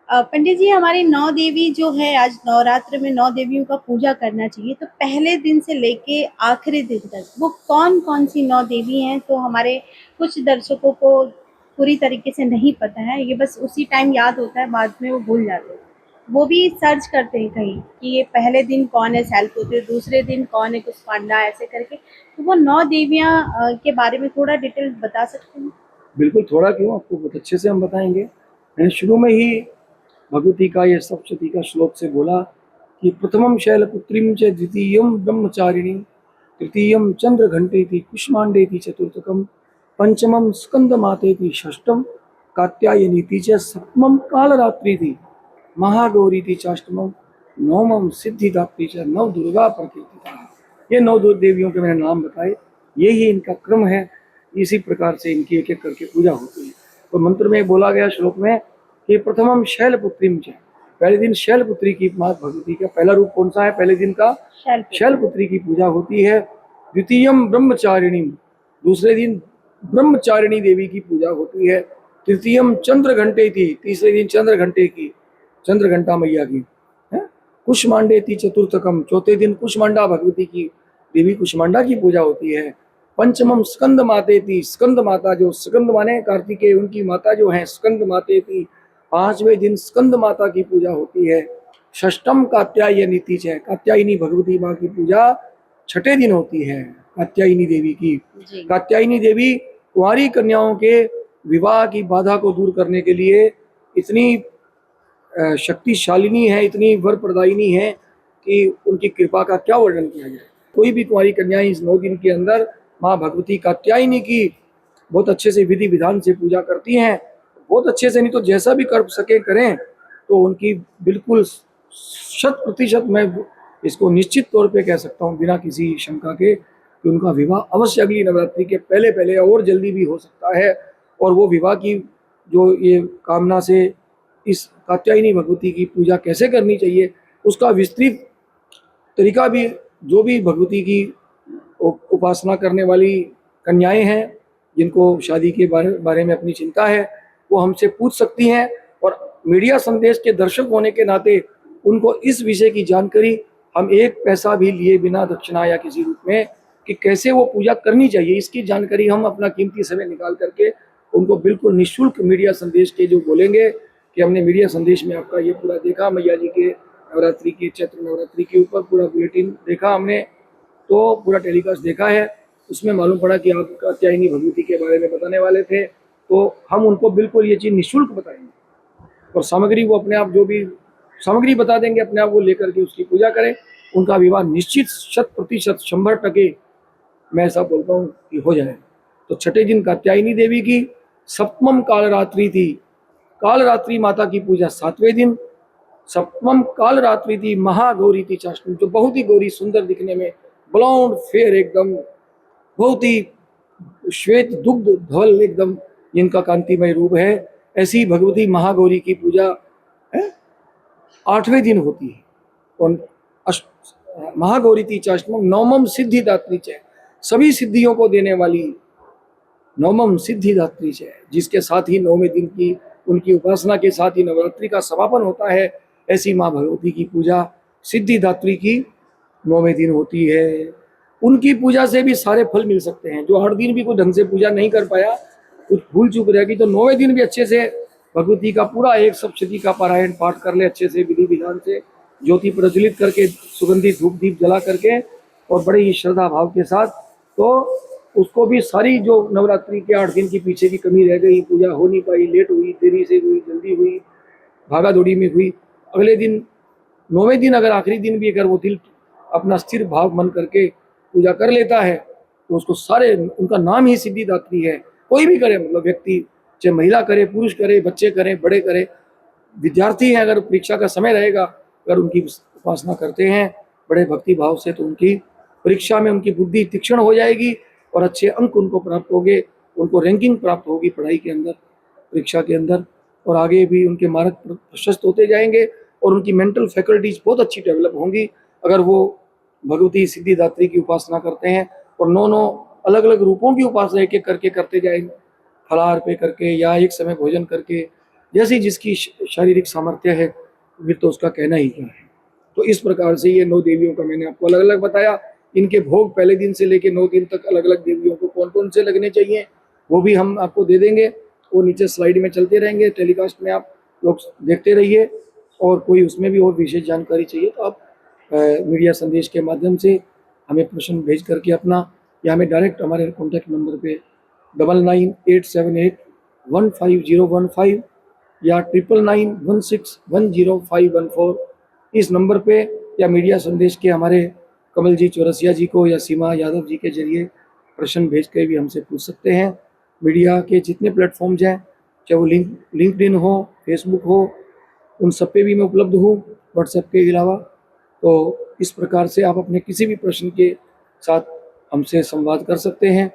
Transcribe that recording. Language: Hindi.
पंडित जी, हमारी नौ देवी जो है, आज नवरात्र में नौ देवियों का पूजा करना चाहिए, तो पहले दिन से लेके आखिरी दिन तक वो कौन कौन सी नौ देवी हैं, तो हमारे कुछ दर्शकों को पूरी तरीके से नहीं पता है। ये बस उसी टाइम याद होता है, बाद में वो भूल जाते हैं। वो भी सर्च करते हैं कहीं कि ये पहले दिन कौन है सैलपुत्री, दूसरे दिन कौन है कुष्मांडा, ऐसे करके। तो वो नौ देवियां के बारे में थोड़ा डिटेल बता सकते हैं? बिल्कुल, थोड़ा क्यों, आपको बहुत अच्छे से हम बताएंगे। मैंने शुरू में ही भगवती का ये सप्तशती का श्लोक से बोला कि प्रथमम शैलपुत्रीं च द्वितीयं ब्रह्मचारिणी तृतीयं चंद्रघंटेति कुष्मांडेति चतुर्थकम पंचमं स्कंदमातेति षष्ठम कात्यायनीति च सप्तमं कालरात्रिति महागौरीति चाष्टमम नवमं सिद्धिदात्री च नव दुर्गा प्रकीर्तिता। ये नौ देवियों के मैंने नाम बताए, यही इनका क्रम है। इसी प्रकार से इनकी एक एक करके पूजा होती है। तो मंत्र में बोला गया श्लोक में कि प्रथमम शैलपुत्रीं च, पहले दिन शैलपुत्री की मां भगवती का पहला रूप कौन सा है? पहले दिन का शैलपुत्री की पूजा होती है। द्वितीयम ब्रह्मचारिणी, दूसरे दिन ब्रह्मचारिणी देवी की पूजा होती है। तृतीयम चंद्र घंटे थी, तीसरे दिन चंद्र घंटे की, चंद्र घंटा मैया की है। कुष्मांडे थी चतुर्थकम, चौथे दिन कुष्मांडा भगवती की, देवी कुष्मांडा की पूजा होती है। पंचमम स्कंद माते थी, स्कंद माता, जो स्कंद माने कार्तिकेय, उनकी माता जो है स्कंद माते थी, पांचवें दिन स्कंद माता की पूजा होती है। षष्टम कात्यायनी तीज है, कात्यायनी भगवती माँ की पूजा छठे दिन होती है, कात्यायनी देवी की। कात्यायनी देवी कुंवारी कन्याओं के विवाह की बाधा को दूर करने के लिए इतनी शक्तिशालिनी है, इतनी वर प्रदायिनी है कि उनकी कृपा का क्या वर्णन किया जाए। कोई भी कुंवारी कन्याएं इस 9 दिन के अंदर माँ भगवती कात्यायनी की बहुत अच्छे से विधि विधान से पूजा करती हैं। बहुत अच्छे से, नहीं तो जैसा भी कर सके करें, तो उनकी बिल्कुल 100% मैं इसको निश्चित तौर पे कह सकता हूँ बिना किसी शंका के कि उनका विवाह अवश्य अगली नवरात्रि के पहले पहले और जल्दी भी हो सकता है। और वो विवाह की जो ये कामना से इस कात्यायनी भगवती की पूजा कैसे करनी चाहिए, उसका विस्तृत तरीका भी, जो भी भगवती की उपासना करने वाली कन्याएं हैं जिनको शादी के बारे में अपनी चिंता है, वो हमसे पूछ सकती हैं। और मीडिया संदेश के दर्शक होने के नाते उनको इस विषय की जानकारी हम एक पैसा भी लिए बिना दक्षिणा या किसी रूप में कि कैसे वो पूजा करनी चाहिए, इसकी जानकारी हम अपना कीमती समय निकाल करके उनको बिल्कुल निःशुल्क मीडिया संदेश के जो बोलेंगे कि हमने मीडिया संदेश में आपका ये पूरा देखा, मैया जी के नवरात्रि के, चैत्र नवरात्रि के ऊपर पूरा बुलेटिन देखा हमने, तो पूरा टेलीकास्ट देखा है, उसमें मालूम पड़ा कि आप कात्यायनी भगवती के बारे में बताने वाले थे, तो हम उनको बिल्कुल ये चीज़ निःशुल्क बताएंगे। और सामग्री वो अपने आप, जो भी सामग्री बता देंगे, अपने आप वो लेकर के उसकी पूजा करें। उनका विवाह निश्चित 100% 100% मैं ऐसा बोलता हूँ कि हो जाए। तो छठे दिन कात्यायनी देवी की, सप्तमम कालरात्रि थी, कालरात्रि माता की पूजा सातवें दिन। सप्तमम कालरात्रि थी, महागौरी थी चाष्टमी, जो बहुत ही गौरी सुंदर दिखने में, ब्लाउंड फेयर एकदम, बहुत ही श्वेत दुग्ध धवल एकदम जिनका कांतिमय रूप है, ऐसी भगवती महागौरी की पूजा है आठवें दिन होती है। और महागौरी थी चाष्टमम नवमम सिद्धिदात्री च, सभी सिद्धियों को देने वाली नवमम सिद्धिदात्री च, जिसके साथ ही 9वें दिन की उनकी उपासना के साथ ही नवरात्रि का समापन होता है। ऐसी माँ भगवती की पूजा सिद्धिदात्री की 9वें दिन होती है। उनकी पूजा से भी सारे फल मिल सकते हैं। जो 8 दिन भी कोई ढंग से पूजा नहीं कर पाया, कुछ भूल चूक रहेगी, तो 9वें दिन भी अच्छे से भगवती का पूरा एक सप्तशती का पारायण पाठ कर ले, अच्छे से विधि विधान से ज्योति प्रज्वलित करके, सुगंधित धूप दीप जला करके और बड़े ही श्रद्धा भाव के साथ, तो उसको भी सारी जो नवरात्रि के 8 दिन की पीछे की कमी रह गई, पूजा हो नहीं पाई, लेट हुई, देरी से हुई, जल्दी हुई, भागा दौड़ी में हुई, अगले दिन 9वें दिन अगर आखिरी दिन भी अगर वो दिल अपना स्थिर भाव मन करके पूजा कर लेता है, तो उसको सारे, उनका नाम ही सिद्धिदात्री है। कोई भी करे, मतलब व्यक्ति, चाहे महिला करे, पुरुष करे, बच्चे करें, बड़े करें, विद्यार्थी हैं, अगर परीक्षा का समय रहेगा, अगर उनकी उपासना करते हैं बड़े भक्ति भाव से, तो उनकी परीक्षा में उनकी बुद्धि तीक्ष्ण हो जाएगी और अच्छे अंक उनको प्राप्त होंगे, उनको रैंकिंग प्राप्त होगी पढ़ाई के अंदर, परीक्षा के अंदर, और आगे भी उनके मार्ग प्रशस्त होते जाएंगे और उनकी मेंटल फैकल्टीज बहुत अच्छी डेवलप होंगी अगर वो भगवती सिद्धिदात्री की उपासना करते हैं। और 9 अलग अलग रूपों की उपासना एक एक करके करते जाएंगे, फलाहार पे करके या एक समय भोजन करके जैसी जिसकी शारीरिक सामर्थ्य है, फिर तो उसका कहना ही क्या है। तो इस प्रकार से ये 9 देवियों का मैंने आपको अलग अलग बताया। इनके भोग पहले दिन से लेकर 9 दिन तक अलग अलग देवियों को कौन कौन से लगने चाहिए वो भी हम आपको दे देंगे। वो नीचे स्लाइड में चलते रहेंगे, टेलीकास्ट में आप लोग देखते रहिए। और कोई उसमें भी और विशेष जानकारी चाहिए तो आप मीडिया संदेश के माध्यम से हमें प्रश्न भेज करके अपना, या हमें डायरेक्ट हमारे कॉन्टैक्ट नंबर पे 9987815015 या 9991610514 इस नंबर पे, या मीडिया संदेश के हमारे कमल जी चौरसिया जी को या सीमा यादव जी के जरिए प्रश्न भेज कर भी हमसे पूछ सकते हैं। मीडिया के जितने प्लेटफॉर्म्स हैं, चाहे वो लिंक्डइन हो, फेसबुक हो, उन सब पे भी मैं उपलब्ध हूँ, व्हाट्सएप के अलावा। तो इस प्रकार से आप अपने किसी भी प्रश्न के साथ हमसे संवाद कर सकते हैं।